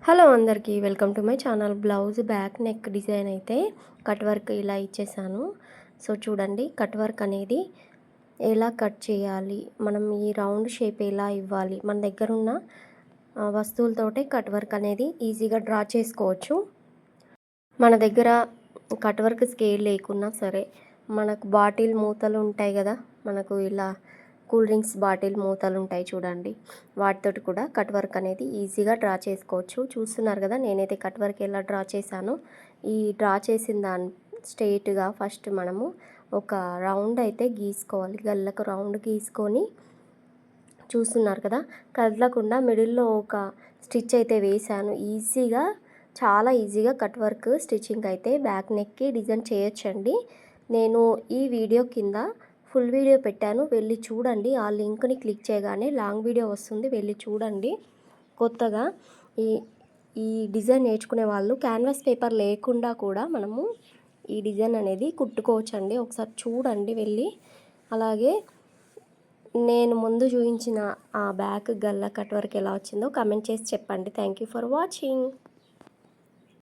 Hello అందరికీ welcome to my channel. Blouse back neck design అయితే cut work ఇలా ఇచ్చేసాను. సో చూడండి, కట్ వర్క్ అనేది ఎలా కట్ చేయాలి, మనం ఈ రౌండ్ షేప్ ఎలా ఇవ్వాలి, మన దగ్గర ఉన్న వస్తువులతోటే కట్ వర్క్ అనేది ఈజీగా డ్రా చేసుకోవచ్చు. మన దగ్గర కట్ వర్క్ స్కేల్ లేకున్నా సరే, మనకు బాటిల్ మూతలు ఉంటాయి కదా, మనకు ఇలా కూల్ డ్రింక్స్ బాటిల్ మూతలు ఉంటాయి చూడండి, వాటితోటి కూడా కట్ వర్క్ అనేది ఈజీగా డ్రా చేసుకోవచ్చు. చూస్తున్నారు కదా, నేనైతే కట్ వర్క్ ఎలా డ్రా చేశాను. ఈ డ్రా చేసిన దాన్ని స్ట్రెయిట్గా ఫస్ట్ మనము ఒక రౌండ్ అయితే గీసుకోవాలి. గల్లకు రౌండ్ గీసుకొని చూస్తున్నారు కదా, కదలకుండా మిడిల్లో ఒక స్టిచ్ అయితే వేశాను. చాలా ఈజీగా కట్ వర్క్ స్టిచ్చింగ్ అయితే బ్యాక్ నెక్కి డిజైన్ చేయొచ్చండి. నేను ఈ వీడియో కింద ఫుల్ వీడియో పెట్టాను, వెళ్ళి చూడండి. ఆ లింక్ని క్లిక్ చేయగానే లాంగ్ వీడియో వస్తుంది, వెళ్ళి చూడండి. కొత్తగా ఈ ఈ డిజైన్ నేర్చుకునే వాళ్ళు క్యాన్వాస్ పేపర్ లేకుండా కూడా మనము ఈ డిజైన్ అనేది కుట్టుకోవచ్చండి. ఒకసారి చూడండి వెళ్ళి. అలాగే నేను ముందు చూపించిన ఆ బ్యాక్ గల్ల కట్ వర్క్ ఎలా వచ్చిందో కామెంట్ చేసి చెప్పండి. Thank you for watching.